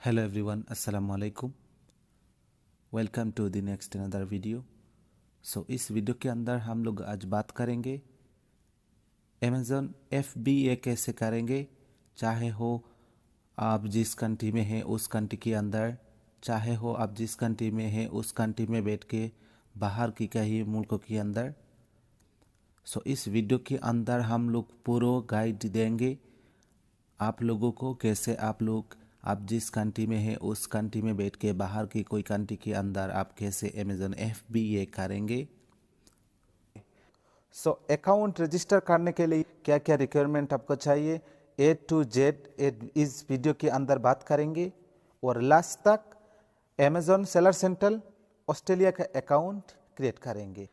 Hello everyone, Assalamu alaikum. Welcome to the next another video. इस video के अंदर हम लोग आज बात करेंगे अमेज़न FBA कैसे करेंगे। चाहे हो आप जिस कंट्री में हैं उस कंट्री के अंदर, चाहे हो आप जिस कंट्री में हैं उस कंट्री में बैठ के बाहर की कहीं मुल्कों के अंदर। इस वीडियो के अंदर हम लोग पूरा गाइड देंगे आप लोगों को, कैसे आप जिस कंट्री में हैं उस कंट्री में बैठ के बाहर की कोई कंट्री के अंदर आप कैसे अमेज़न FBA करेंगे। अकाउंट रजिस्टर करने के लिए क्या क्या रिक्वायरमेंट आपको चाहिए, A to Z इस वीडियो के अंदर बात करेंगे और लास्ट तक अमेज़न सेलर सेंट्रल ऑस्ट्रेलिया का अकाउंट क्रिएट करेंगे।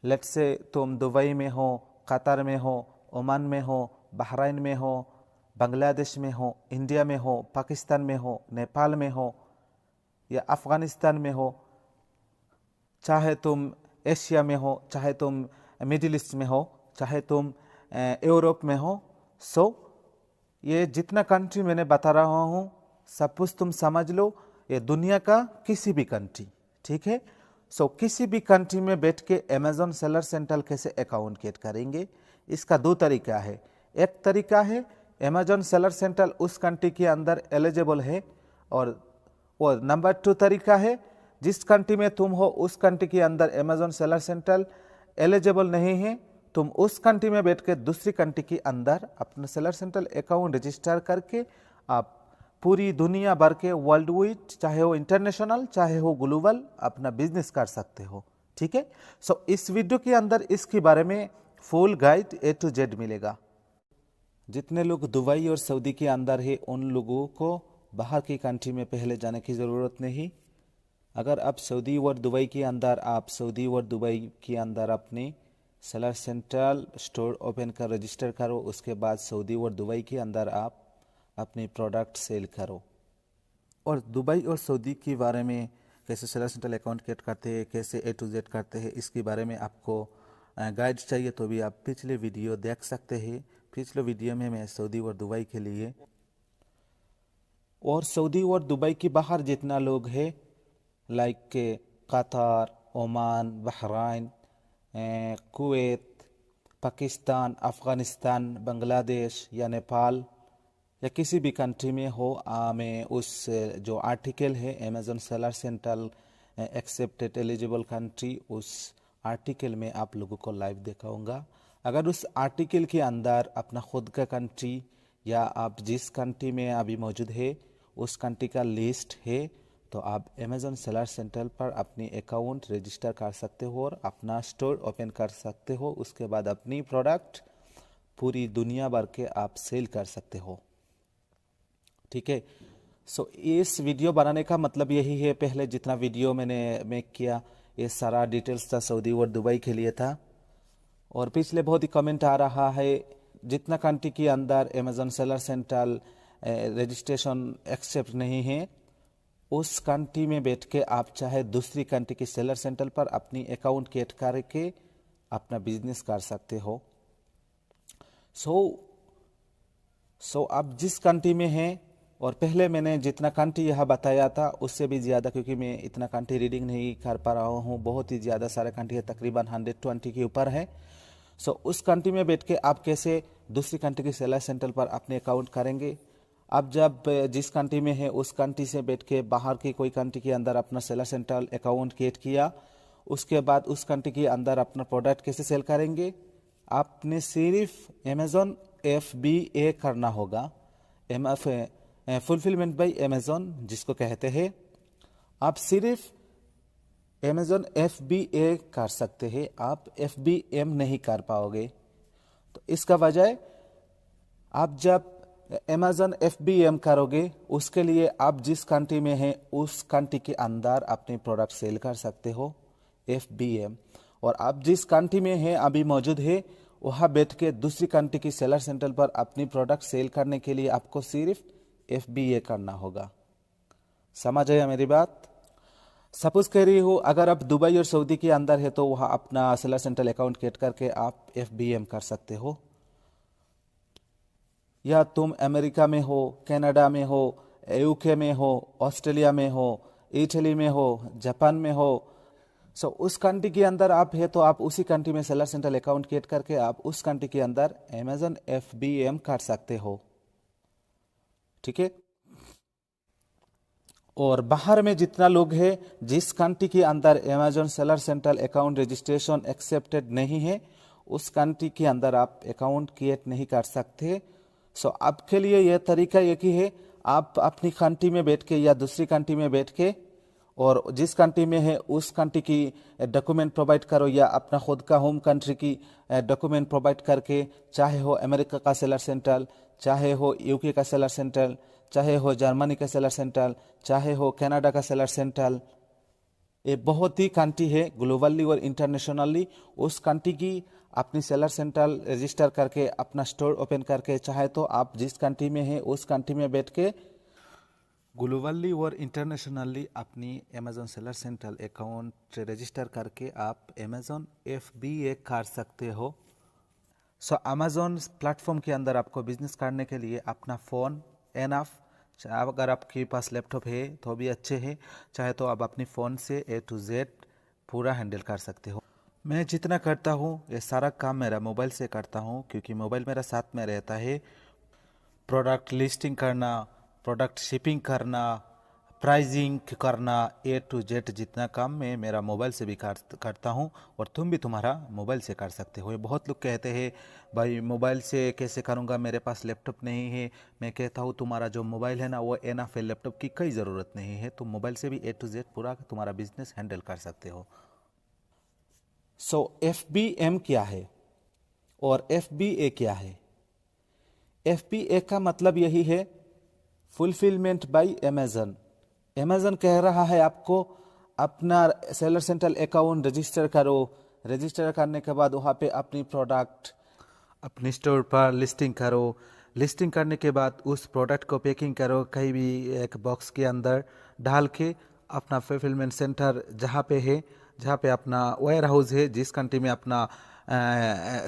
लेट्स से तुम दुबई में हो, कतर में हो, ओमान में हो, बहरीन में हो, बांग्लादेश में हो, इंडिया में हो, पाकिस्तान में हो, नेपाल में हो या अफ़गानिस्तान में हो, चाहे तुम एशिया में हो, चाहे तुम मिडिल ईस्ट में हो, चाहे तुम यूरोप में हो। ये जितना कंट्री मैंने बता रहा हूँ सब कुछ तुम समझ लो, ये दुनिया का किसी भी कंट्री, ठीक है। किसी भी कंट्री में बैठ के अमेज़न सेलर सेंट्रल कैसे अकाउंट क्रिएट करेंगे, इसका दो तरीका है। एक तरीका है अमेज़न सेलर सेंट्रल उस कंट्री के अंदर एलिजिबल है, और नंबर 2 तरीका है जिस कंट्री में तुम हो उस कंट्री के अंदर अमेज़न सेलर सेंट्रल एलिजिबल नहीं है, तुम उस कंट्री में बैठ के दूसरी कंट्री के अंदर अपना सेलर सेंट्रल अकाउंट रजिस्टर करके आप पूरी दुनिया भर के वर्ल्ड वाइड, चाहे वो इंटरनेशनल चाहे वो ग्लोबल, अपना बिजनेस कर सकते हो, ठीक है। इस वीडियो के अंदर इसके बारे में full guide A to Z मिलेगा। जितने लोग दुबई और सऊदी के अंदर है उन लोगों को बाहर की कंट्री में पहले जाने की ज़रूरत नहीं। अगर आप सऊदी और दुबई के अंदर अपनी सेलर सेंट्रल स्टोर ओपन कर रजिस्टर करो, उसके बाद सऊदी और दुबई के अंदर आप अपने प्रोडक्ट सेल करो। और दुबई और सऊदी के बारे में कैसे सेलर सेंट्रल अकाउंट क्रिएट करते हैं, कैसे A to Z करते हैं, इसके बारे में आपको गाइड चाहिए तो भी आप पिछले वीडियो देख सकते हैं। पिछले वीडियो में मैं सऊदी और दुबई के लिए, और सऊदी और दुबई के बाहर जितना लोग हैं like Qatar, Oman, Bahrain, Kuwait, Pakistan, Afghanistan, Bangladesh या नेपाल या किसी भी कंट्री में हो, मैं उस जो आर्टिकल है Amazon seller central accepted eligible country, उस आर्टिकल में आप लोगों को लाइव दिखाऊंगा। अगर उस आर्टिकल के अंदर अपना खुद का कंट्री या आप जिस कंट्री में अभी मौजूद है उस कंट्री का लिस्ट है, तो आप अमेज़न सेलर सेंट्रल पर अपनी अकाउंट रजिस्टर कर सकते हो और अपना स्टोर ओपन कर सकते हो। उसके बाद अपनी प्रोडक्ट पूरी दुनिया भर के आप सेल कर सकते हो, ठीक है। इस वीडियो बनाने का मतलब यही है, पहले जितना वीडियो मैंने मेक किया ये सारा डिटेल्स था सऊदी और दुबई के लिए था। और पिछले बहुत ही कमेंट आ रहा है जितना कंट्री के अंदर Amazon seller central registration accept नहीं है उस कंट्री में बैठ के आप चाहे दूसरी कंट्री के सेलर सेंट्रल पर अपनी अकाउंट क्रिएट करके अपना बिजनेस कर सकते हो। आप जिस कंट्री में हैं, और पहले मैंने जितना कंट्री यहाँ बताया था उससे भी ज़्यादा, क्योंकि मैं इतना कंट्री रीडिंग नहीं कर पा रहा हूँ, बहुत ही ज़्यादा सारे कंट्री है, तकरीबन 120 के ऊपर है। उस कंट्री में बैठ के आप कैसे दूसरी कंट्री के सेलर सेंट्रल पर अपने अकाउंट करेंगे। आप जब जिस कंट्री में है उस कंट्री से बैठ के बाहर की कोई कंट्री के अंदर अपना सेलर सेंट्रल अकाउंट क्रिएट किया, उसके बाद उस कंट्री के अंदर अपना प्रोडक्ट कैसे सेल करेंगे। आपने सिर्फ अमेज़न FBA करना होगा, फुलफिलमेंट बाय अमेज़न जिसको कहते हैं। आप सिर्फ अमेज़न FBA कर सकते हैं, आप FBM नहीं कर पाओगे। तो इसका वजह, आप जब अमेज़न FBM करोगे उसके लिए आप जिस कंट्री में हैं उस कंट्री के अंदर अपने प्रोडक्ट सेल कर सकते हो FBM, और आप जिस कंट्री में हैं अभी मौजूद है वहाँ बैठ के दूसरी कंट्री की सेलर सेंट्रल पर अपनी प्रोडक्ट सेल करने के लिए आपको सिर्फ FBA करना होगा। समझ आया मेरी बात। सपोज कह रही हो अगर आप दुबई और सऊदी के अंदर है तो वहाँ अपना सेलर सेंट्रल अकाउंट क्रिएट करके आप FBM कर सकते हो, या तुम अमेरिका में हो, कनाडा में हो, यूके में हो, ऑस्ट्रेलिया में हो, इटली में हो, जापान में हो, सो उस कंट्री के अंदर आप है तो आप उसी कंट्री में सेलर सेंट्रल अकाउंट क्रिएट करके आप उस कंट्री के अंदर अमेजन FBM कर सकते हो। ठीक है। और बाहर में जितना लोग है, जिस कंट्री के अंदर Amazon seller central account registration accepted नहीं है, उस कंट्री के अंदर आप अकाउंट क्रिएट नहीं कर सकते। सो आपके लिए यह तरीका एक ही है, आप अपनी कंट्री में बैठ के या दूसरी कंट्री में बैठ के और जिस कंट्री में है उस कंट्री की डॉक्यूमेंट प्रोवाइड करो या अपना खुद का होम कंट्री की डॉक्यूमेंट प्रोवाइड करके, चाहे हो अमेरिका का सेलर सेंट्रल, चाहे हो यूके का सेलर सेंट्रल, चाहे हो जर्मनी का सेलर सेंट्रल, चाहे हो कनाडा का सेलर सेंट्रल, ये बहुत ही कंट्री है ग्लोबली और इंटरनेशनली। उस कंट्री की अपनी सेलर सेंट्रल रजिस्टर करके अपना स्टोर ओपन करके, चाहे तो आप जिस कंट्री में है उस कंट्री में बैठ के ग्लोबली और इंटरनेशनली अपनी Amazon seller central account register करके आप अमेजन FBA कर सकते हो। सो अमेजन प्लेटफॉर्म के अंदर आपको बिजनेस करने के लिए अपना फ़ोन एनफ, अगर आपके पास लैपटॉप है तो भी अच्छे है, चाहे तो आप अपनी फ़ोन से A to Z पूरा हैंडल कर सकते हो। मैं जितना करता हूँ ये सारा काम मेरा मोबाइल से करता हूँ, क्योंकि मोबाइल मेरा साथ में रहता है। प्रोडक्ट लिस्टिंग करना, प्रोडक्ट शिपिंग करना, प्राइजिंग करना, A to Z जितना काम मैं मेरा मोबाइल से भी करता हूँ और तुम भी तुम्हारा मोबाइल से कर सकते हो। ये बहुत लोग कहते हैं भाई मोबाइल से कैसे करूँगा, मेरे पास लैपटॉप नहीं है। मैं कहता हूँ तुम्हारा जो मोबाइल है ना वो एनफ है, लैपटॉप की कोई ज़रूरत नहीं है। तुम मोबाइल से भी A to Z पूरा तुम्हारा बिजनेस हैंडल कर सकते हो। सो FBM क्या है और FBA क्या है? FBA का मतलब यही है, फुलफिलमेंट बाय अमेजन। अमेजन कह रहा है आपको अपना सेलर सेंट्रल अकाउंट रजिस्टर करो, रजिस्टर करने के बाद वहाँ पे अपनी प्रोडक्ट अपने स्टोर पर लिस्टिंग करो, लिस्टिंग करने के बाद उस प्रोडक्ट को पैकिंग करो, कहीं भी एक बॉक्स के अंदर डाल के अपना फुलफिलमेंट सेंटर जहाँ पे है, जहाँ पे अपना वेयर हाउस है, जिस कंट्री में अपना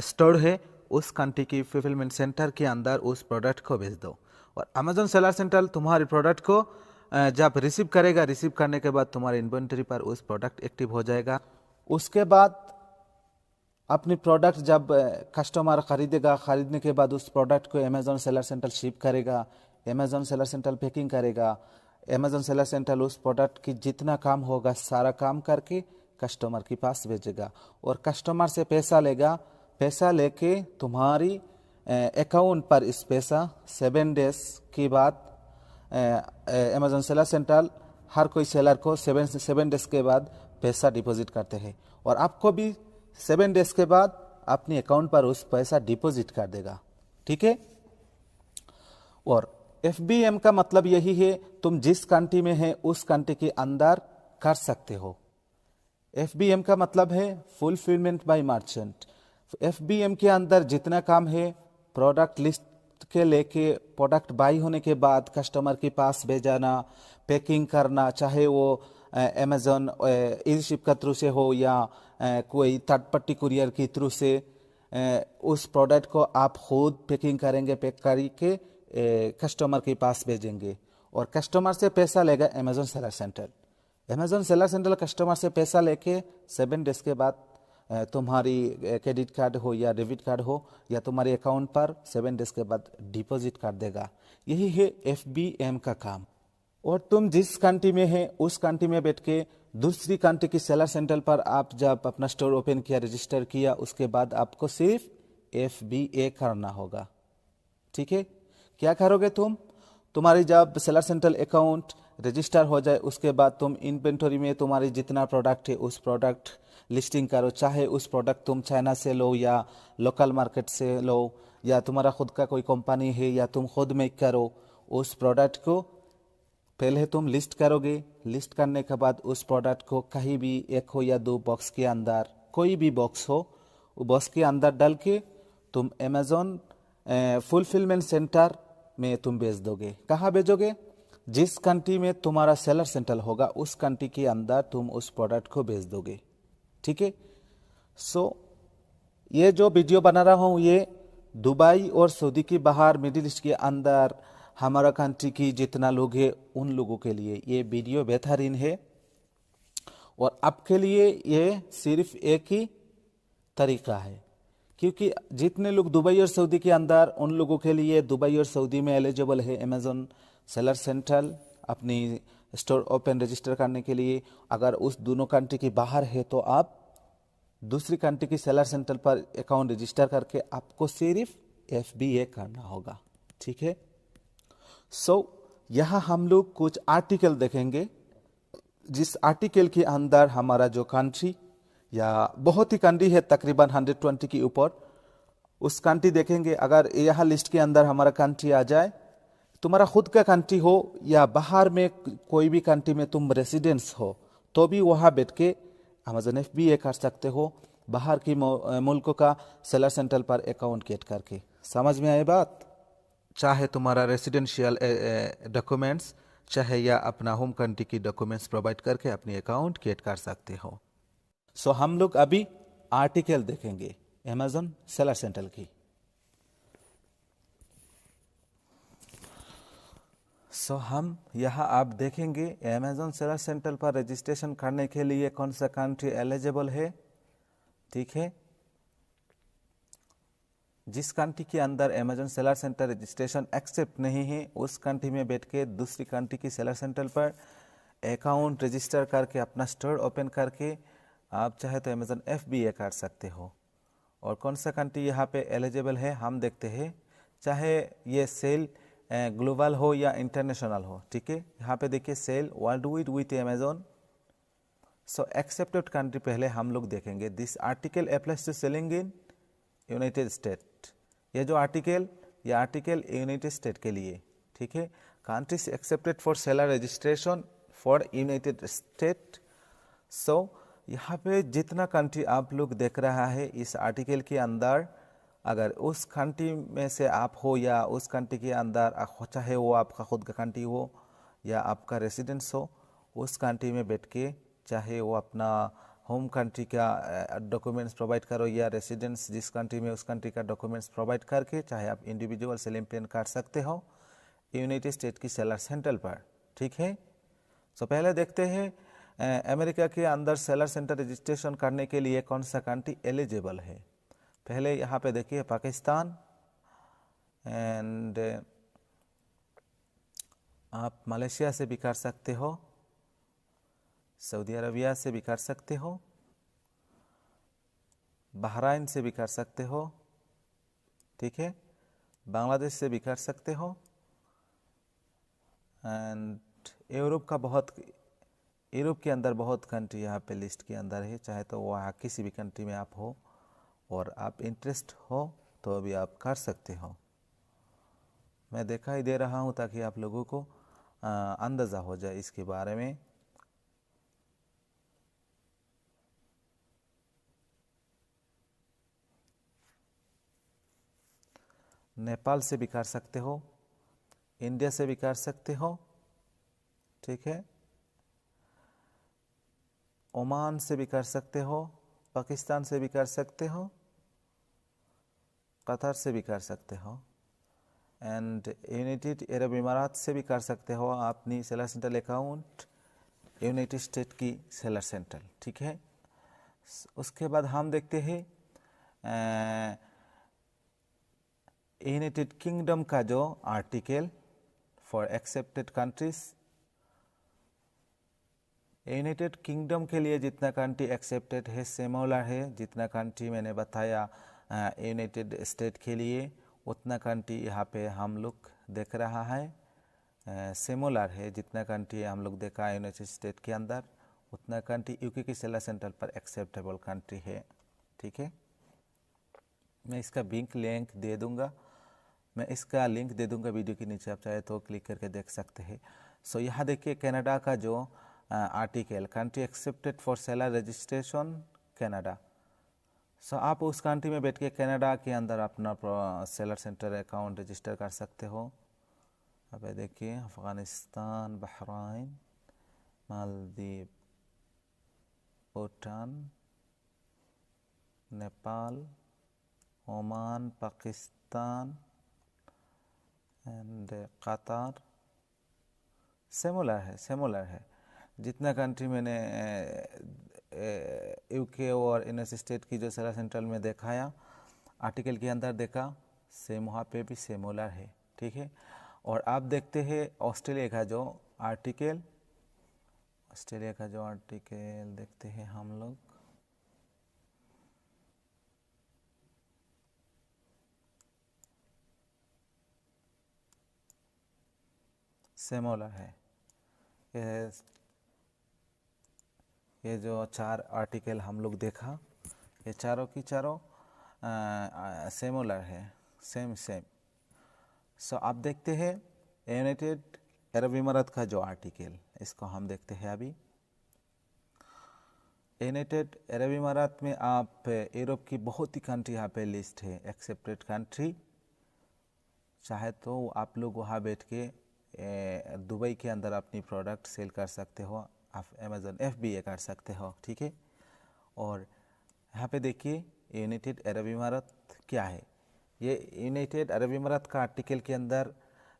स्टोर है, उस कंट्री की फुलफिलमेंट सेंटर के अंदर उस प्रोडक्ट को भेज दो। और अमेजन सेलर सेंट्रल तुम्हारी प्रोडक्ट को जब रिसीव करेगा, रिसीव करने के बाद तुम्हारे इन्वेंटरी पर उस प्रोडक्ट एक्टिव हो जाएगा। उसके बाद अपनी प्रोडक्ट जब कस्टमर खरीदेगा, खरीदने के बाद उस प्रोडक्ट को अमेजन सेलर सेंट्रल शिप करेगा, अमेजन सेलर सेंट्रल पैकिंग करेगा, अमेजन सेलर सेंट्रल उस प्रोडक्ट की जितना काम होगा सारा काम करके कस्टमर के पास भेजेगा और कस्टमर से पैसा लेगा। पैसा लेके तुम्हारी अकाउंट पर इस पैसा 7 डेज के बाद अमेजन सेलर सेंट्रल हर कोई सेलर को 7 डेज के बाद पैसा डिपॉजिट करते हैं और आपको भी 7 डेज के बाद अपने अकाउंट पर उस पैसा डिपॉजिट कर देगा। ठीक है। और FBM का मतलब यही है, तुम जिस कंट्री में है उस कंट्री के अंदर कर सकते हो। FBM का मतलब है फुलफिलमेंट बाय मर्चेंट। FBM के अंदर जितना काम है, प्रोडक्ट लिस्ट के लेके प्रोडक्ट बाई होने के बाद कस्टमर के पास भेजाना, पैकिंग करना, चाहे वो अमेजन इजी शिप का थ्रू से हो या कोई थर्ड पार्टी कुरियर के थ्रू से, उस प्रोडक्ट को आप खुद पैकिंग करेंगे, पैक करके कस्टमर के पास भेजेंगे और कस्टमर से पैसा लेगा Amazon seller central. Amazon seller central customer से पैसा लेके 7 डेज के बाद तुम्हारी क्रेडिट कार्ड हो या डेबिट कार्ड हो या तुम्हारे अकाउंट पर 7 डेज के बाद डिपॉजिट कर देगा। यही है FBM का काम। और तुम जिस कंट्री में है उस कंट्री में बैठ के दूसरी कंट्री की सेलर सेंट्रल पर आप जब अपना स्टोर ओपन किया, रजिस्टर किया, उसके बाद आपको सिर्फ FBA करना होगा। ठीक है। क्या करोगे तुम? तुम्हारी जब सेलर सेंट्रल अकाउंट रजिस्टर हो जाए उसके बाद तुम इन्वेंटरी में तुम्हारी जितना प्रोडक्ट है उस प्रोडक्ट लिस्टिंग करो, चाहे उस प्रोडक्ट तुम चाइना से लो या लोकल मार्केट से लो या तुम्हारा खुद का कोई कंपनी है या तुम खुद मेक करो। उस प्रोडक्ट को पहले तुम लिस्ट करोगे, लिस्ट करने के बाद उस प्रोडक्ट को कहीं भी 1 हो या 2 बॉक्स के अंदर, कोई भी बॉक्स हो, वो बॉक्स के अंदर डाल के तुम अमेजोन फुलफिलमेंट सेंटर में तुम भेज दोगे। कहाँ भेजोगे? जिस कंट्री में तुम्हारा सेलर सेंटर होगा उस कंट्री के अंदर तुम उस प्रोडक्ट को भेज दोगे। ठीक है। सो ये जो वीडियो बना रहा हूँ ये दुबई और सऊदी के बाहर, मिडिल ईस्ट के अंदर हमारा कंट्री की जितना लोग हैं उन लोगों के लिए ये वीडियो बेहतरीन है। और आपके लिए ये सिर्फ एक ही तरीका है, क्योंकि जितने लोग दुबई और सऊदी के अंदर, उन लोगों के लिए दुबई और सऊदी में एलिजिबल है अमेज़न सेलर सेंट्रल अपनी स्टोर ओपन रजिस्टर करने के लिए। अगर उस दोनों कंट्री के बाहर है तो आप दूसरी कंट्री की सेलर सेंटर पर अकाउंट रजिस्टर करके आपको सिर्फ FBA करना होगा। ठीक है। यहाँ हम लोग कुछ आर्टिकल देखेंगे, जिस आर्टिकल के अंदर हमारा जो कंट्री या बहुत ही कंट्री है तकरीबन 120 के ऊपर, उस कंट्री देखेंगे। अगर यह लिस्ट के अंदर हमारा कंट्री आ जाए, तुम्हारा खुद का कंट्री हो या बाहर में कोई भी कंट्री में तुम रेसिडेंस हो, तो भी वहाँ बैठ के अमेज़न FBA कर सकते हो, बाहर की मुल्कों का सेलर सेंटर पर अकाउंट क्रिएट करके। समझ में आए बात? चाहे तुम्हारा रेसिडेंशियल डॉक्यूमेंट्स, चाहे या अपना होम कंट्री की डॉक्यूमेंट्स प्रोवाइड करके अपनी अकाउंट क्रिएट कर सकते हो। हम लोग अभी आर्टिकल देखेंगे अमेज़न सेलर सेंटर की। हम यहाँ आप देखेंगे अमेज़न सेलर सेंटर पर रजिस्ट्रेशन करने के लिए कौन सा कंट्री एलिजिबल है। ठीक है। जिस कंट्री के अंदर Amazon seller centre registration accept नहीं है, उस कंट्री में बैठ के दूसरी कंट्री की सेलर सेंटर पर अकाउंट रजिस्टर करके अपना स्टोर ओपन करके आप चाहे तो अमेज़न FBA कर सकते हो। और कौन सा कंट्री यहाँ पे एलिजिबल है हम देखते हैं, चाहे ये सेल ग्लोबल हो या इंटरनेशनल हो। ठीक है। यहाँ पे देखिए sell world wide with Amazon. Accepted country पहले हम लोग देखेंगे। This article applies to selling in United State. ये जो आर्टिकल, ये आर्टिकल यूनाइटेड स्टेट के लिए। ठीक है। Countries accepted for seller registration for United state. यहाँ पे जितना कंट्री आप लोग देख रहा है इस आर्टिकल के अंदर, अगर उस कंट्री में से आप हो या उस कंट्री के अंदर, चाहे वो आपका खुद का कंट्री हो या आपका रेसिडेंस हो, उस कंट्री में बैठ के चाहे वो अपना होम कंट्री का डॉक्यूमेंट्स प्रोवाइड करो या रेसिडेंस जिस कंट्री में उस कंट्री का डॉक्यूमेंट्स प्रोवाइड करके चाहे आप इंडिविजुअल सेलिंग प्लान कर सकते हो यूनाइटेड स्टेट की सेलर सेंटर पर। ठीक है। पहले देखते हैं अमेरिका के अंदर सेलर सेंटर रजिस्ट्रेशन करने के लिए कौन सा कंट्री एलिजिबल है। पहले यहाँ पे देखिए पाकिस्तान, एंड आप मलेशिया से भी कर सकते हो, सऊदी अरबिया से भी कर सकते हो, बहराइन से भी कर सकते हो। ठीक है। बांग्लादेश से भी कर सकते हो, एंड यूरोप के अंदर बहुत कंट्री यहाँ पे लिस्ट के अंदर है। चाहे तो वहाँ किसी भी कंट्री में आप हो और आप इंटरेस्ट हो तो भी आप कर सकते हो। मैं दिखाई दे रहा हूँ ताकि आप लोगों को अंदाज़ा हो जाए इसके बारे में। नेपाल से भी कर सकते हो, इंडिया से भी कर सकते हो। ठीक है। ओमान से भी कर सकते हो, पाकिस्तान से भी कर सकते हो, कतर से भी कर सकते हो, एंड यूनाइटेड अरब इमारात से भी कर सकते हो अपनी seller centre account United state की सेलर सेंटर। ठीक है। उसके बाद हम देखते हैं यूनाइटेड किंगडम का जो article for accepted countries. United kingdom के लिए जितना कंट्री एक्सेप्टेड है सिमिलर है जितना कंट्री मैंने बताया यूनाइटेड स्टेट के लिए, उतना कंट्री यहाँ पे हम लोग देख रहा है सिमिलर है। जितना कंट्री हम लोग देखा यूनाइटेड स्टेट के अंदर, उतना कंट्री यूके की सेलर सेंटर पर एक्सेप्टेबल कंट्री है। ठीक है। मैं इसका लिंक दे दूंगा, मैं इसका लिंक दे दूंगा वीडियो के नीचे, आप चाहे तो क्लिक करके देख सकते हैं। यहाँ देखिए कनाडा का जो article country accepted for seller registration Canada. आप उस कंट्री में बैठ के कनाडा के अंदर अपना सेलर सेंटर अकाउंट रजिस्टर कर सकते हो। अब देखिए अफ़गानिस्तान, बहराइन, मालदीव, भूटान, नेपाल, ओमान, पाकिस्तान, एंड कतार सिमिलर है। जितना कंट्री मैंने यूके और यूनाइटेड स्टेट की जो सेलर सेंट्रल में दिखाया, आर्टिकल के अंदर देखा, सेम वहाँ पे भी सिमिलर है, ठीक है। और आप देखते हैं ऑस्ट्रेलिया का जो आर्टिकल देखते हैं हम लोग। सिमिलर है। ये जो 4 आर्टिकल हम लोग देखा, ये चारों की चारों सिमिलर है, सेम। सो आप देखते हैं यूनाइटेड अरब इमारात का जो आर्टिकल, इसको हम देखते हैं अभी। यूनाइटेड अरब इमारात में आप यूरोप की बहुत ही कंट्री यहाँ पे लिस्ट है, एक्सेप्टेड कंट्री। चाहे तो आप लोग वहाँ बैठ के दुबई के अंदर अपनी प्रोडक्ट सेल कर सकते हो, आप अमेज़न FBA कर सकते हो, ठीक है। और यहाँ पे देखिए यूनाइटेड अरब इमारात क्या है। ये यूनाइटेड अरब इमारात का आर्टिकल के अंदर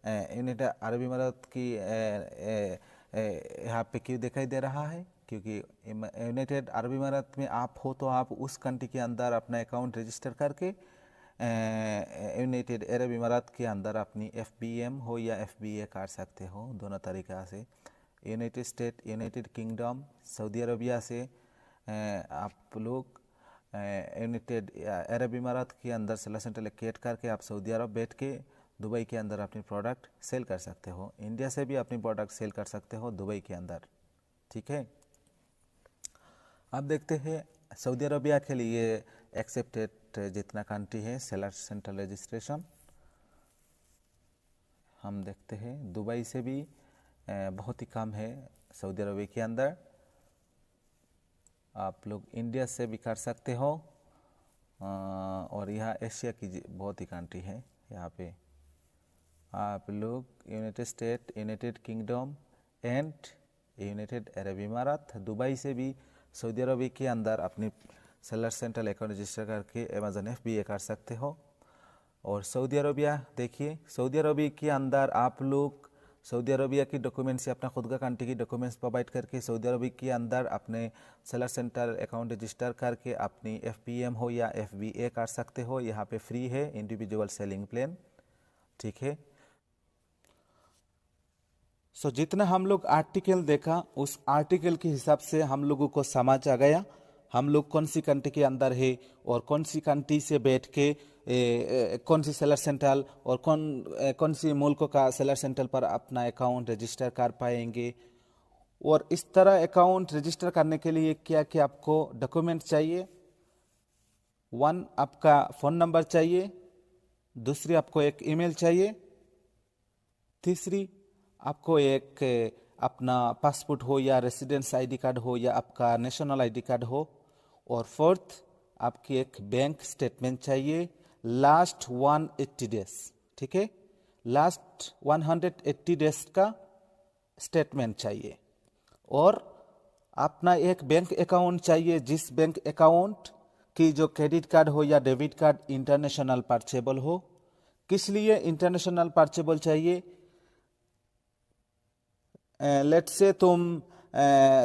यूनाइटेड अरब इमारात की यहाँ पे क्यों दिखाई दे रहा है, क्योंकि यूनाइटेड अरब इमारात में आप हो तो आप उस कंट्री के अंदर अपना अकाउंट रजिस्टर करके यूनाइटेड अरब इमारात के अंदर अपनी FBM हो या FBA कर सकते हो, दोनों तरीक़ा से। United State, United kingdom, Saudi Arabia से आप लोग यूनाइटेड अरब इमारात के अंदर सेलर सेंटर क्रिएट करके आप सऊदी अरब बैठ के दुबई के अंदर अपनी प्रोडक्ट सेल कर सकते हो। इंडिया से भी अपनी प्रोडक्ट सेल कर सकते हो दुबई के अंदर, ठीक है। अब देखते हैं सऊदी अरबिया के लिए एक्सेप्टेड जितना कंट्री है सेलर सेंटर रजिस्ट्रेशन, हम देखते हैं दुबई से भी बहुत ही कम है सऊदी अरबिया के अंदर। आप लोग इंडिया से भी कर सकते हो, और यहाँ एशिया की बहुत ही कंट्री है। यहाँ पे आप लोग United State, United Kingdom and United Arab इमारात, दुबई से भी सऊदी अरबिया के अंदर अपनी सेलर सेंट्रल अकाउंट रजिस्टर करके अमेज़न FBA कर सकते हो। और सऊदी अरबिया देखिए, सऊदी अरबिया के अंदर आप लोग सऊदी अरबिया की डॉक्यूमेंट से अपना खुद का कंट्री की डॉक्यूमेंट्स प्रोवाइड करके सऊदी अरबिया के अंदर अपने सेलर सेंटर अकाउंट रजिस्टर करके अपनी FBM हो या FBA कर सकते हो। यहाँ पे फ्री है इंडिविजुअल सेलिंग प्लान, ठीक है। सो जितना हम लोग आर्टिकल देखा, उस आर्टिकल के हिसाब से हम लोगों को समझ आ गया हम लोग कौन सी कंट्री के अंदर है और कौन सी कंट्री से बैठ के कौन सी सेलर सेंटर और कौन सी मुल्कों का सेलर सेंटर पर अपना अकाउंट रजिस्टर कर पाएंगे। और इस तरह अकाउंट रजिस्टर करने के लिए क्या क्या आपको डॉक्यूमेंट चाहिए। 1 आपका फ़ोन नंबर चाहिए, दूसरी आपको एक ईमेल चाहिए, तीसरी आपको एक अपना पासपोर्ट हो या रेसिडेंस ID कार्ड हो या आपका नेशनल ID कार्ड हो, और फोर्थ आपकी एक बैंक स्टेटमेंट चाहिए लास्ट 180 डेज, ठीक है। लास्ट 180 डेज का स्टेटमेंट चाहिए। और अपना एक बैंक अकाउंट चाहिए, जिस बैंक अकाउंट की जो क्रेडिट कार्ड हो या डेबिट कार्ड इंटरनेशनल पर्चेबल हो। किस लिए इंटरनेशनल पर्चेबल चाहिए? लेट्स से तुम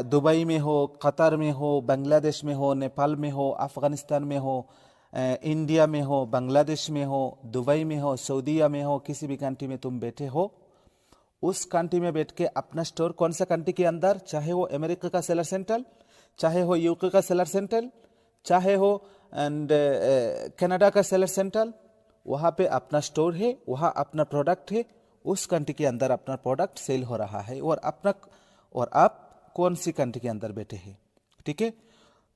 दुबई में हो, कतर में हो, बांग्लादेश में हो, नेपाल में हो, अफ़गानिस्तान में हो, इंडिया में हो, बांग्लादेश में हो, दुबई में हो, सऊदीया में हो, किसी भी कंट्री में तुम बैठे हो, उस कंट्री में बैठ के अपना स्टोर कौन सा कंट्री के अंदर, चाहे वो अमेरिका का सेलर सेंटर, चाहे हो यूके का सेलर सेंटर, चाहे हो एंड कनाडा का सेलर सेंटर, वहाँ पे अपना स्टोर है, वहाँ अपना प्रोडक्ट है, उस कंट्री के अंदर अपना प्रोडक्ट सेल हो रहा है। और आप कौन सी कंट्री के अंदर बैठे हैं, ठीक है।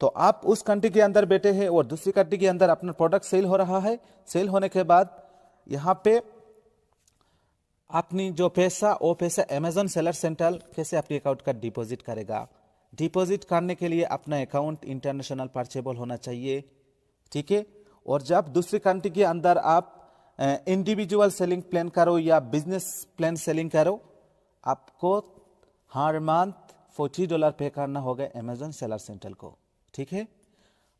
तो आप उस कंट्री के अंदर बैठे हैं और दूसरी कंट्री के अंदर अपना प्रोडक्ट सेल हो रहा है। सेल होने के बाद यहाँ पे अपनी जो पैसा, वो पैसा अमेज़न सेलर सेंटर कैसे आपके अकाउंट का डिपॉजिट करेगा। डिपॉजिट करने के लिए अपना अकाउंट इंटरनेशनल पर्चेबल होना चाहिए, ठीक है। और जब दूसरी कंट्री के अंदर आप इंडिविजुअल सेलिंग प्लान करो या बिजनेस प्लान सेलिंग करो, आपको हर मंथ $40 पे करना होगा अमेज़न सेलर सेंटर को, ठीक है।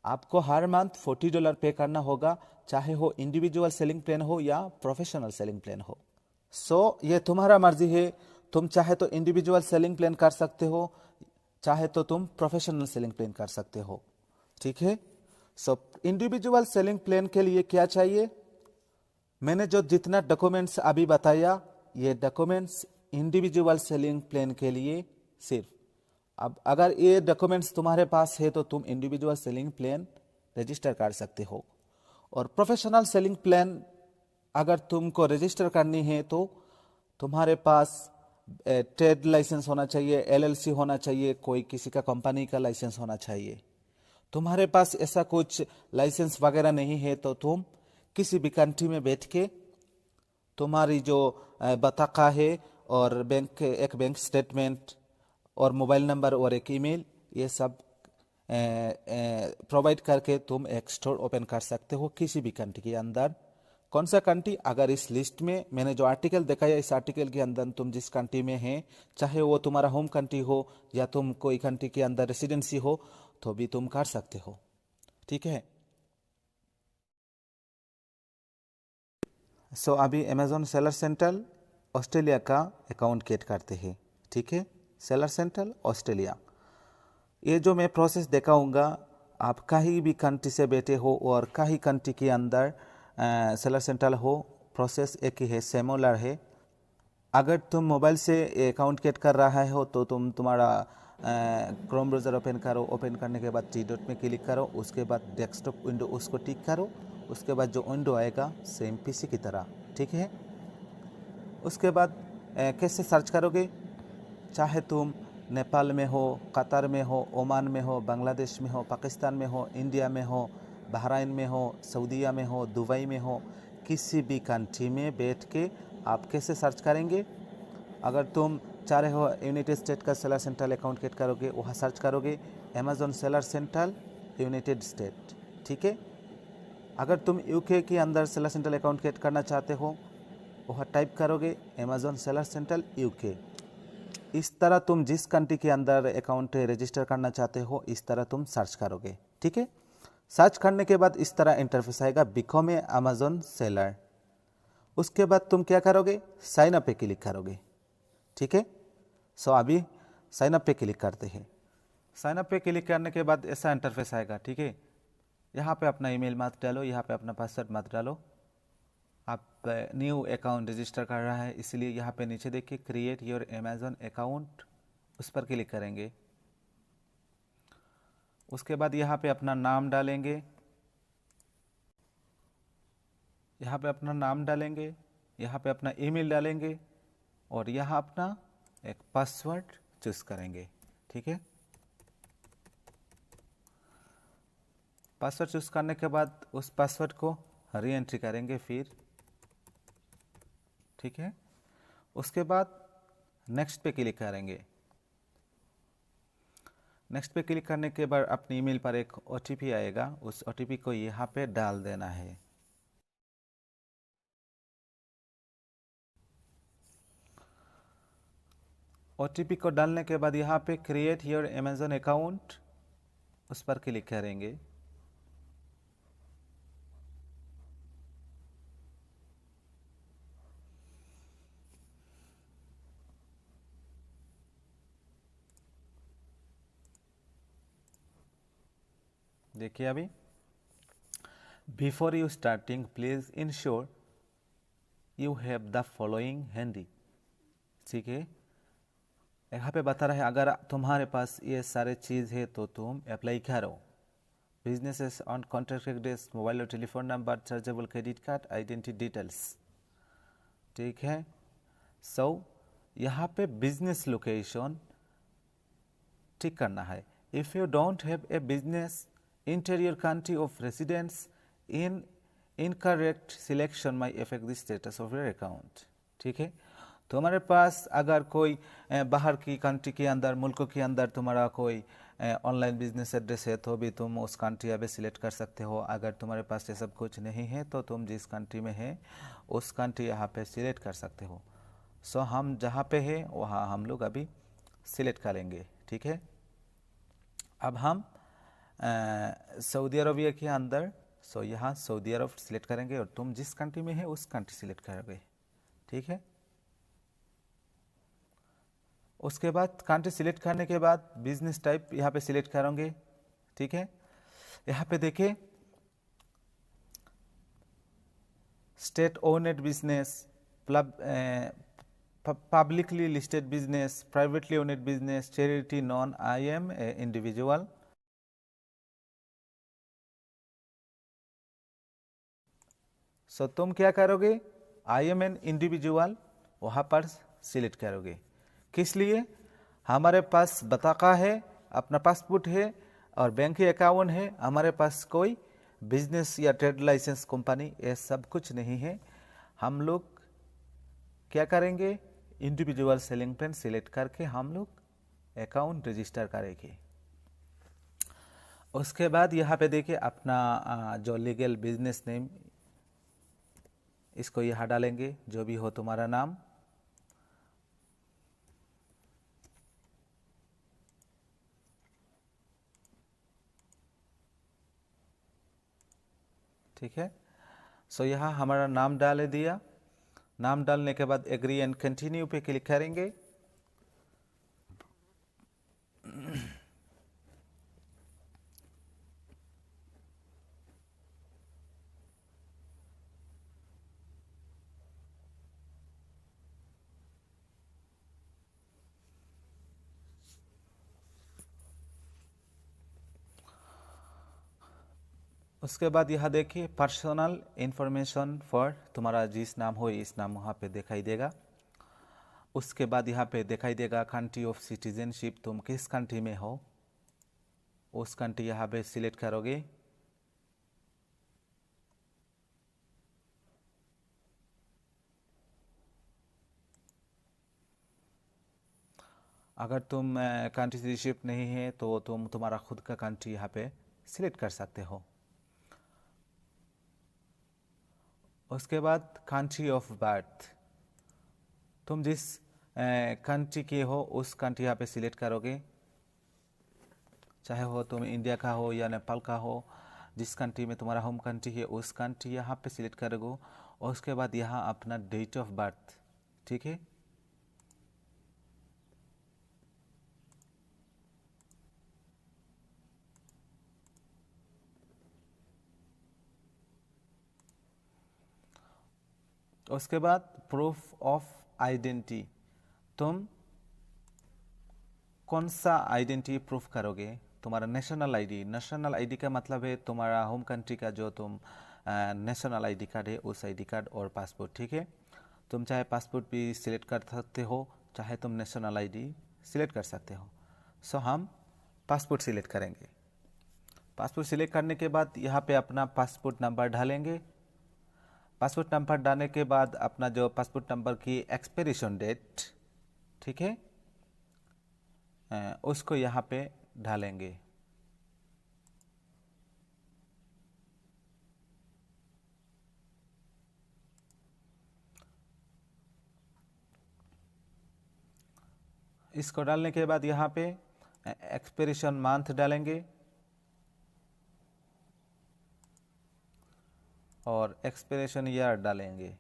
आपको हर मंथ $40 पे करना होगा, चाहे हो इंडिविजुअल सेलिंग प्लान हो या प्रोफेशनल सेलिंग प्लान हो। सो ये तुम्हारा मर्जी है, तुम चाहे तो इंडिविजुअल सेलिंग प्लान कर सकते हो, चाहे तो तुम प्रोफेशनल सेलिंग प्लान कर सकते हो। ठीक है। सो इंडिविजुअल सेलिंग प्लान के लिए क्या चाहिए, मैंने जो जितना डॉक्यूमेंट्स अभी बताया, ये डॉक्यूमेंट्स इंडिविजुअल सेलिंग प्लान के लिए सिर्फ। अब अगर ये डॉक्यूमेंट्स तुम्हारे पास है तो तुम इंडिविजुअल सेलिंग प्लान रजिस्टर कर सकते हो। और प्रोफेशनल सेलिंग प्लान अगर तुमको रजिस्टर करनी है तो तुम्हारे पास ट्रेड लाइसेंस होना चाहिए, एलएलसी होना चाहिए, कोई किसी का कंपनी का लाइसेंस होना चाहिए। तुम्हारे पास ऐसा कुछ लाइसेंस वगैरह नहीं है तो तुम किसी भी कंट्री में बैठ के तुम्हारी जो बताका है और एक बैंक स्टेटमेंट और मोबाइल नंबर और एक ईमेल, ये सब प्रोवाइड करके तुम एक स्टोर ओपन कर सकते हो किसी भी कंट्री के अंदर। कौन सा कंट्री, अगर इस लिस्ट में मैंने जो आर्टिकल दिखाया, इस आर्टिकल के अंदर तुम जिस कंट्री में है, चाहे वो तुम्हारा होम कंट्री हो या तुम कोई कंट्री के अंदर रेसिडेंसी हो, तो भी तुम कर सकते हो। ठीक है। सो अभी अमेजोन सेलर सेंट्रल ऑस्ट्रेलिया का अकाउंट क्रिएट करते हैं। ठीक है। सेलर सेंट्रल ऑस्ट्रेलिया, ये जो मैं प्रोसेस दिखाऊंगा, आप कहीं भी कंट्री से बैठे हो और कहीं कंट्री के अंदर सेलर सेंट्रल हो, प्रोसेस एक ही है, सिमिलर है। अगर तुम मोबाइल से अकाउंट क्रिएट कर रहा हो तो तुम तुम्हारा क्रोम ब्राउज़र ओपन करो, ओपन करने के बाद थ्री डॉट में क्लिक करो, उसके बाद डेस्कटॉप विंडो उसको टिक करो, उसके बाद जो विंडो आएगा सेम पीसी की तरह। ठीक है। उसके बाद कैसे सर्च करोगे, चाहे तुम नेपाल में हो, कतर में हो, ओमान में हो, बांग्लादेश में हो, पाकिस्तान में हो, इंडिया में हो, बहराइन में हो, सऊदीया में हो, दुबई में हो, किसी भी कंट्री में बैठ के आप कैसे सर्च करेंगे। अगर तुम चाह रहे हो यूनाइटेड स्टेट का सेलर सेंट्रल अकाउंट क्रिएट करोगे, वहाँ सर्च करोगे Amazon seller central United state. ठीक है। अगर तुम यूके के अंदर सेलर सेंट्रल अकाउंट क्रिएट करना चाहते हो, वहाँ टाइप करोगे अमेजोन सेलर सेंट्रल यूके। इस तरह तुम जिस कंट्री के अंदर अकाउंट रजिस्टर करना चाहते हो, इस तरह तुम सर्च करोगे। ठीक है। सर्च करने के बाद इस तरह इंटरफेस आएगा, बिकम ए अमेजोन सेलर। उसके बाद तुम क्या करोगे, साइन अप पे क्लिक करोगे। ठीक है। सो अभी साइन अप पे क्लिक करते हैं। साइन अप पे क्लिक करने के बाद ऐसा इंटरफेस आएगा। ठीक है। यहाँ पे अपना ईमेल मत डालो, यहाँ पे अपना पासवर्ड मत डालो। आप न्यू अकाउंट रजिस्टर कर रहा है, इसलिए यहाँ पे नीचे देखिए क्रिएट योर अमेजोन अकाउंट, उस पर क्लिक करेंगे। उसके बाद यहाँ पे अपना नाम डालेंगे, यहाँ पे अपना नाम डालेंगे, यहाँ पे अपना ईमेल डालेंगे और यहाँ अपना एक पासवर्ड चूज करेंगे। ठीक है। पासवर्ड चूज करने के बाद उस पासवर्ड को री एंट्री करेंगे फिर। ठीक है। उसके बाद नेक्स्ट पे क्लिक करेंगे। नेक्स्ट पे क्लिक करने के बाद अपनी ईमेल पर एक ओटीपी आएगा, उस ओटीपी को यहाँ पे डाल देना है। ओटीपी को डालने के बाद यहाँ पे क्रिएट योर अमेजोन अकाउंट, उस पर क्लिक करेंगे। देखिए अभी, before you starting please ensure you have the following handy. ठीक है। यहाँ पे बता रहा है अगर तुम्हारे पास ये सारे चीज़ है तो तुम अप्लाई करो। Businesses on contract days, mobile और telephone number, chargeable credit card, identity details. ठीक है। सो यहाँ पे बिजनेस लोकेशन ठीक करना है। If you don't have a business interior country of residence in incorrect selection my effect the status of your account. ठीक है। तुम्हारे पास अगर कोई बाहर की कंट्री के अंदर, मुल्कों के अंदर तुम्हारा कोई ऑनलाइन बिजनेस एड्रेस है तो भी तुम उस कंट्री अभी सिलेक्ट कर सकते हो। अगर तुम्हारे पास ये सब कुछ नहीं है तो तुम जिस कंट्री में है उस कंट्री यहाँ पे सिलेक्ट कर सकते हो। सो हम जहाँ पे है वहाँ हम लोग अभी सिलेक्ट करेंगे। ठीक है। अब हम सऊदी अरबिया के अंदर, सो यहाँ सऊदी अरब सिलेक्ट करेंगे और तुम जिस कंट्री में है उस कंट्री सिलेक्ट करोगे। ठीक है। उसके बाद कंट्री सिलेक्ट करने के बाद बिजनेस टाइप यहाँ पे सिलेक्ट करेंगे, ठीक है। यहाँ पे देखिए state owned business, publicly listed business, privately owned business, charity, non, I am a individual. So तुम क्या करोगे, आई एम एन इंडिविजुअल वहाँ पर सिलेक्ट करोगे। किस लिए, हमारे पास बताका है, अपना पासपोर्ट है और बैंक अकाउंट है, हमारे पास कोई बिजनेस या ट्रेड लाइसेंस कंपनी ये सब कुछ नहीं है। हम लोग क्या करेंगे, इंडिविजुअल सेलिंग पॉइंट सिलेक्ट करके हम लोग अकाउंट रजिस्टर करेंगे। उसके बाद यहाँ पे देखिए अपना जो लीगल बिजनेस नेम इसको यहाँ डालेंगे, जो भी हो तुम्हारा नाम। ठीक है, सो यहाँ हमारा नाम डाल दिया। नाम डालने के बाद एग्री एंड कंटिन्यू पे क्लिक करेंगे। उसके बाद यहाँ देखिए पर्सनल इंफॉर्मेशन फॉर, तुम्हारा जिस नाम हो इस नाम वहाँ पे दिखाई देगा। उसके बाद यहाँ पे दिखाई देगा कंट्री ऑफ सिटीजनशिप, तुम किस कंट्री में हो उस कंट्री यहाँ पे सिलेक्ट करोगे। अगर तुम कंट्री सिटीजनशिप नहीं है तो तुम तुम्हारा खुद का कंट्री यहाँ पे सिलेक्ट कर सकते हो। उसके बाद कंट्री ऑफ बर्थ, तुम जिस कंट्री के हो उस कंट्री यहाँ पे सिलेक्ट करोगे, चाहे हो तुम इंडिया का हो या नेपाल का हो, जिस कंट्री में तुम्हारा होम कंट्री है उस कंट्री यहाँ पे सिलेक्ट करोगे। और उसके बाद यहाँ अपना डेट ऑफ बर्थ, ठीक है। उसके बाद प्रूफ ऑफ आइडेंटिटी, तुम कौन सा आइडेंटिटी प्रूफ करोगे, तुम्हारा नेशनल आईडी। नेशनल आईडी का मतलब है तुम्हारा होम कंट्री का जो तुम नेशनल आईडी कार्ड है उस आईडी कार्ड और पासपोर्ट, ठीक है। तुम चाहे पासपोर्ट भी सिलेक्ट कर सकते हो, चाहे तुम नेशनल आईडी सिलेक्ट कर सकते हो। सो हम पासपोर्ट सिलेक्ट करेंगे। पासपोर्ट सिलेक्ट करने के बाद यहाँ पे अपना पासपोर्ट नंबर डालेंगे। पासपोर्ट नंबर डालने के बाद अपना जो पासपोर्ट नंबर की एक्सपायरेशन डेट, ठीक है, उसको यहाँ पे डालेंगे। इसको डालने के बाद यहाँ पे एक्सपायरेशन मंथ डालेंगे और एक्सपायरेशन ईयर डालेंगे,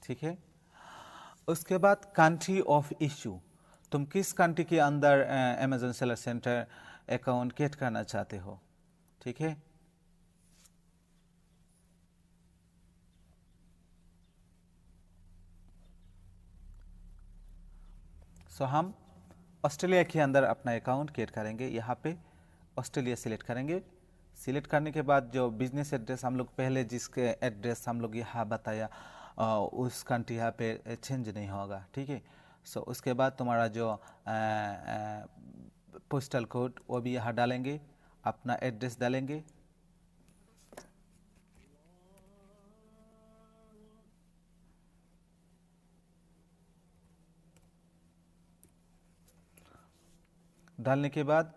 ठीक है। उसके बाद कंट्री ऑफ इशू, तुम किस कंट्री के अंदर Amazon seller centre account create करना चाहते हो, ठीक है। सो हम ऑस्ट्रेलिया के अंदर अपना अकाउंट क्रिएट करेंगे। यहाँ पे ऑस्ट्रेलिया सिलेक्ट करेंगे। सिलेक्ट करने के बाद जो बिजनेस एड्रेस हम लोग पहले जिसके एड्रेस हम लोग यहाँ बताया उस कंट्री यहाँ पे चेंज नहीं होगा, ठीक है। सो उसके बाद तुम्हारा जो पोस्टल कोड वो भी यहाँ डालेंगे, अपना एड्रेस डालेंगे। डालने के बाद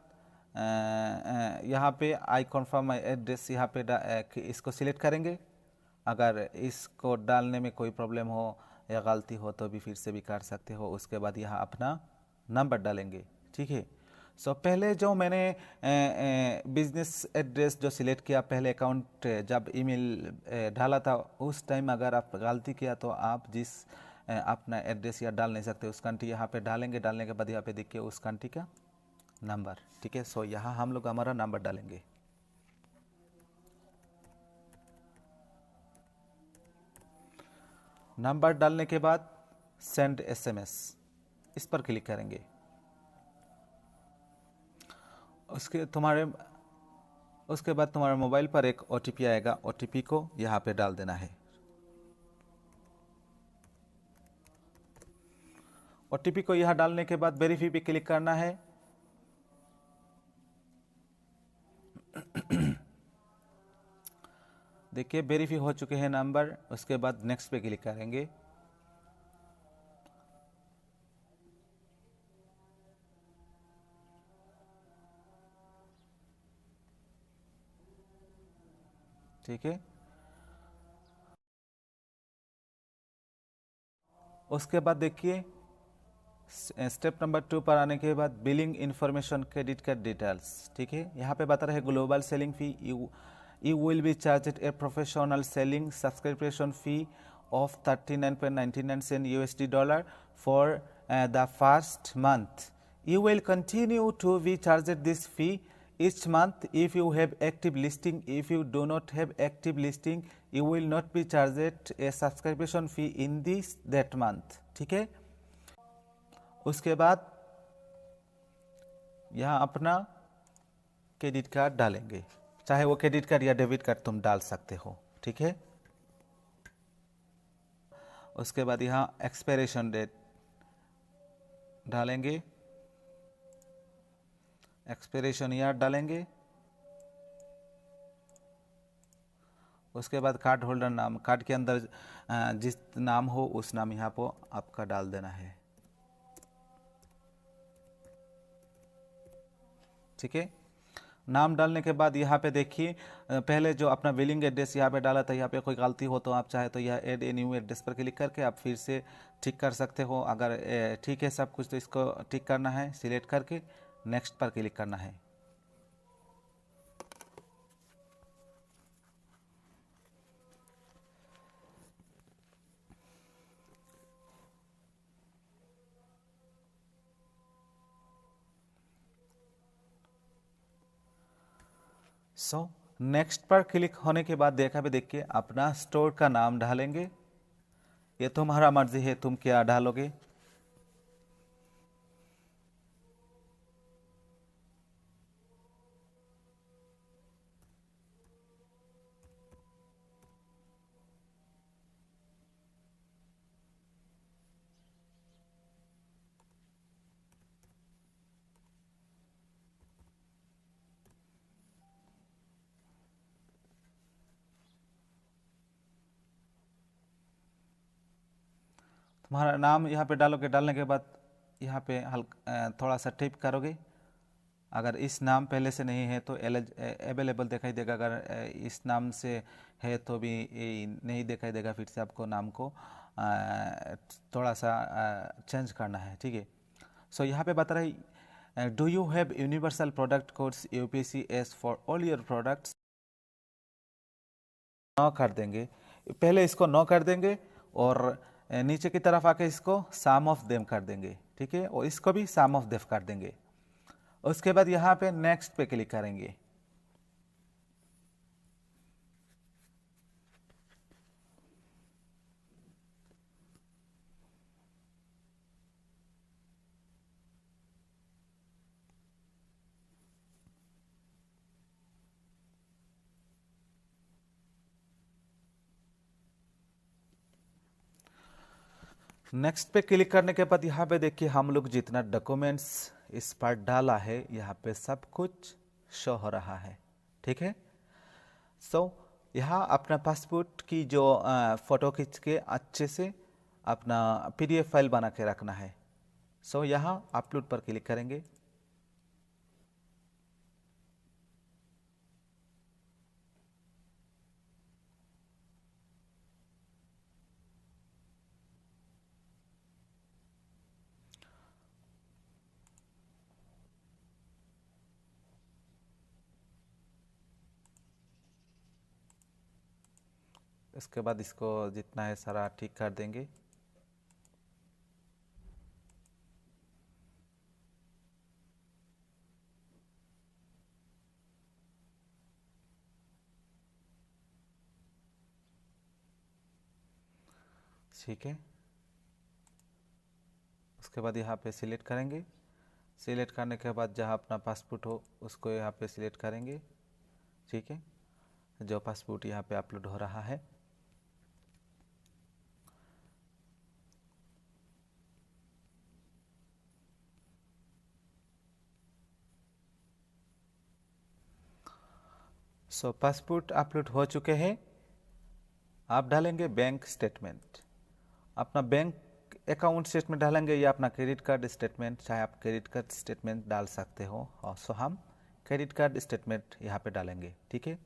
यहाँ पे आई कन्फर्म माई एड्रेस यहाँ पे इसको सिलेक्ट करेंगे। अगर इसको डालने में कोई प्रॉब्लम हो या गलती हो तो भी फिर से भी कर सकते हो। उसके बाद यहाँ अपना नंबर डालेंगे, ठीक है। सो पहले जो मैंने बिजनेस एड्रेस जो सिलेक्ट किया पहले अकाउंट जब ईमेल डाला था उस टाइम अगर आप गलती किया तो आप जिस अपना एड्रेस या डाल नहीं सकते, उस कंट्री यहाँ पे डालेंगे। डालने के बाद यहाँ पे देखिए उस कंट्री का नंबर, ठीक है। सो यहाँ हम लोग हमारा नंबर डालेंगे। नंबर डालने के बाद सेंड एसएमएस, इस पर क्लिक करेंगे। उसके बाद तुम्हारे मोबाइल पर एक ओटीपी आएगा, ओटीपी को यहाँ पे डाल देना है। ओटीपी को यहाँ डालने के बाद वेरीफाई पे क्लिक करना है। देखिए वेरीफाई हो चुके हैं नंबर। उसके बाद नेक्स्ट पे क्लिक करेंगे। ठीक है, उसके बाद देखिए स्टेप नंबर 2 पर आने के बाद billing information credit card details, ठीक है। यहाँ पे बता रहे हैं global selling fee you will be charged a professional selling subscription fee of 39.99 cent USD dollar for the first month. You will continue to be charged this fee each month if you have active listing. If you do not have active listing, you will not be charged a subscription fee in this that month, ठीक है। उसके बाद यहाँ अपना credit card डालेंगे, चाहे वो credit card या डेबिट कार्ड तुम डाल सकते हो, ठीक है। उसके बाद यहाँ एक्सपायरेशन डेट डालेंगे, एक्सपायरेशन ईयर डालेंगे। उसके बाद कार्ड होल्डर नाम, कार्ड के अंदर जिस नाम हो उस नाम यहाँ पर आपका डाल देना है, ठीक है। नाम डालने के बाद यहाँ पे देखिए पहले जो अपना बिलिंग एड्रेस यहाँ पे डाला था, यहाँ पे कोई गलती हो तो आप चाहे तो यह ऐड ए न्यू एड्रेस पर क्लिक करके आप फिर से ठीक कर सकते हो। अगर ठीक है सब कुछ तो इसको ठीक करना है, सिलेक्ट करके नेक्स्ट पर क्लिक करना है। सो नेक्स्ट पर क्लिक होने के बाद देखा भी देखिए अपना स्टोर का नाम डालेंगे। ये तुम्हारा मर्जी है तुम क्या डालोगे। तुम्हारा नाम यहाँ पे डालोगे, डालने के बाद यहाँ पे हल्का थोड़ा सा टाइप करोगे। अगर इस नाम पहले से नहीं है तो अवेलेबल दिखाई देगा, अगर इस नाम से है तो भी नहीं दिखाई देगा। फिर से आपको नाम को थोड़ा सा चेंज करना है, ठीक है। सो यहाँ पे बता रहा है do you have universal product codes UPC-S for all your products. No कर देंगे, पहले इसको नो कर देंगे और नीचे की तरफ आके इसको सम ऑफ देम कर देंगे, ठीक है। और इसको भी सम ऑफ देम कर देंगे। उसके बाद यहाँ पे नेक्स्ट पे क्लिक करेंगे। नेक्स्ट पे क्लिक करने के बाद यहाँ पे देखिए हम लोग जितना डॉक्यूमेंट्स इस पर डाला है यहाँ पे सब कुछ शो हो रहा है, ठीक है। सो यहाँ अपना पासपोर्ट की जो फ़ोटो खींच के अच्छे से अपना PDF फाइल बना के रखना है। सो यहाँ अपलोड पर क्लिक करेंगे। इसके बाद इसको जितना है सारा ठीक कर देंगे। ठीक है। उसके बाद यहाँ पे सिलेक्ट करेंगे। सिलेक्ट करने के बाद जहाँ अपना पासपोर्ट हो उसको यहाँ पे सिलेक्ट करेंगे। ठीक है, जो पासपोर्ट यहाँ पे अपलोड हो रहा है। सो पासपोर्ट अपलोड हो चुके हैं। आप डालेंगे बैंक स्टेटमेंट, अपना बैंक अकाउंट स्टेटमेंट डालेंगे या अपना क्रेडिट कार्ड स्टेटमेंट, चाहे आप क्रेडिट कार्ड स्टेटमेंट डाल सकते हो। सो हम क्रेडिट कार्ड स्टेटमेंट यहाँ पे डालेंगे। ठीक है,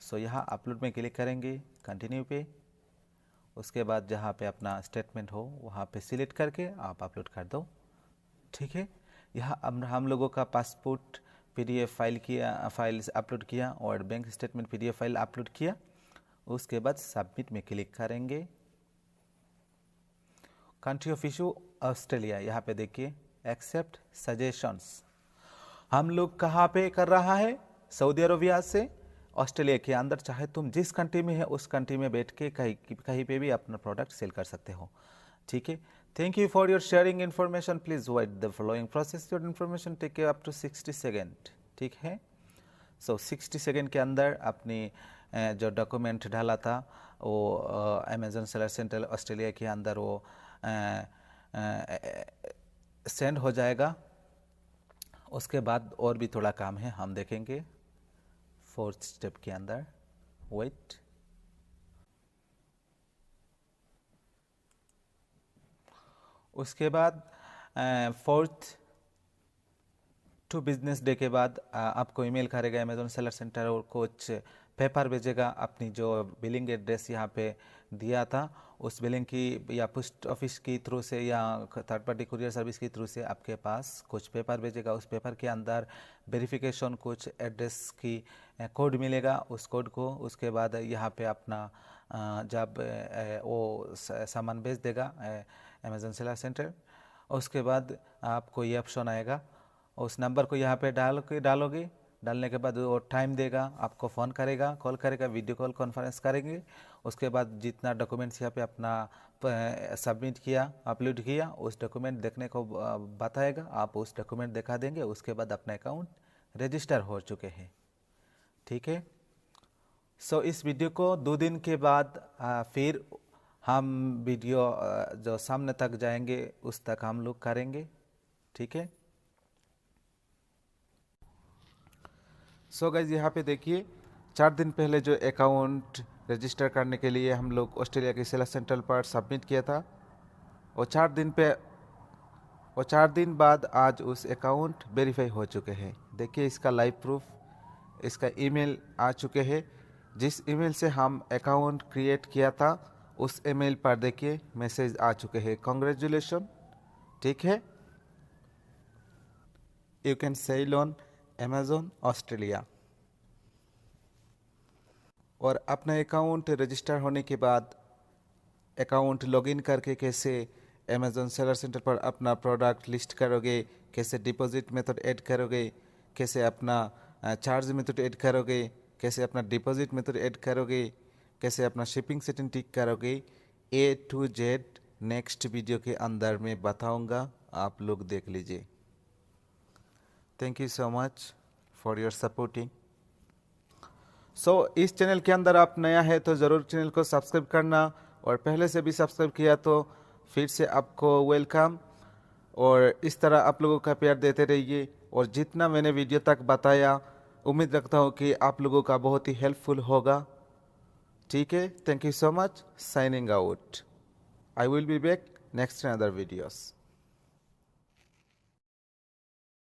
सो यहाँ अपलोड में क्लिक करेंगे, कंटिन्यू पे। उसके बाद जहाँ पे अपना स्टेटमेंट हो वहाँ पे सिलेक्ट करके आप अपलोड कर दो। ठीक है, यहाँ हम लोगों का पासपोर्ट पीडीएफ फाइल अपलोड किया और bank statement PDF file upload किया। उसके बाद सबमिट में क्लिक करेंगे। कंट्री ऑफ इशू ऑस्ट्रेलिया, यहाँ पे देखिए एक्सेप्ट सजेशंस। हम लोग कहाँ पे कर रहा है? सऊदी अरबिया से ऑस्ट्रेलिया के अंदर। चाहे तुम जिस कंट्री में है उस कंट्री में बैठ के कहीं पे भी अपना प्रोडक्ट सेल कर सकते हो। ठीक है, thank you for your sharing information, please wait the following process your information take up to 60 second. ठीक है, सो 60 सेकेंड के अंदर अपनी जो डॉक्यूमेंट डाला था वो अमेजन सेलर सेंटर ऑस्ट्रेलिया के अंदर वो सेंड हो जाएगा। उसके बाद और भी थोड़ा काम है, हम देखेंगे 4th स्टेप के अंदर। वेट, उसके बाद 4th टू बिजनेस डे के बाद आपको ईमेल करेगा अमेजोन सेलर सेंटर और कुछ पेपर भेजेगा। अपनी जो बिलिंग एड्रेस यहाँ पे दिया था उस बिलिंग की या पोस्ट ऑफिस की थ्रू से या थर्ड पार्टी कुरियर सर्विस की थ्रू से आपके पास कुछ पेपर भेजेगा। उस पेपर के अंदर वेरिफिकेशन कुछ एड्रेस की कोड मिलेगा, उस कोड को उसके बाद यहाँ पे अपना जब वो सामान भेज देगा अमेजोन सेलर सेंटर, उसके बाद आपको ये ऑप्शन आएगा। उस नंबर को यहाँ पे डालोगे। डालने के बाद वो टाइम देगा, आपको फ़ोन करेगा, कॉल करेगा, वीडियो कॉल कॉन्फ्रेंस करेंगे। उसके बाद जितना डॉक्यूमेंट्स यहाँ पे अपना सबमिट किया, अपलोड किया, उस डॉक्यूमेंट देखने को बताएगा। आप उस डॉक्यूमेंट दिखा देंगे। उसके बाद अपना अकाउंट रजिस्टर हो चुके हैं। ठीक है, सो इस वीडियो को 2 दिन के बाद फिर हम वीडियो जो सामने तक जाएंगे उस तक हम लोग करेंगे। ठीक है, सो गाइज यहाँ पे देखिए 4 दिन पहले जो अकाउंट रजिस्टर करने के लिए हम लोग ऑस्ट्रेलिया के सेलर सेंटर पर सबमिट किया था, वो 4 दिन बाद आज उस अकाउंट वेरीफाई हो चुके हैं। देखिए इसका लाइव प्रूफ, इसका ईमेल आ चुके हैं। जिस ईमेल से हम अकाउंट क्रिएट किया था उस ईमेल पर देखिए मैसेज आ चुके हैं, कांग्रेचुलेशन। ठीक है, you can sell on Amazon Australia. और अपना अकाउंट रजिस्टर होने के बाद अकाउंट लॉगिन करके कैसे अमेजोन सेलर सेंटर पर अपना प्रोडक्ट लिस्ट करोगे, कैसे डिपॉजिट मेथड ऐड करोगे, कैसे अपना चार्ज मेथड ऐड करोगे, कैसे अपना डिपॉजिट मेथड ऐड करोगे, कैसे अपना शिपिंग सेटिंग ठीक करोगे, A to Z next video के अंदर मैं बताऊंगा, आप लोग देख लीजिए। Thank you so much for your supporting. So इस चैनल के अंदर आप नया है तो ज़रूर चैनल को सब्सक्राइब करना, और पहले से भी सब्सक्राइब किया तो फिर से आपको वेलकम। और इस तरह आप लोगों का प्यार देते रहिए, और जितना मैंने वीडियो तक बताया उम्मीद रखता हूँ कि आप लोगों का बहुत ही हेल्पफुल होगा। ठीक है, thank you so much, signing out. I will be back next in other videos.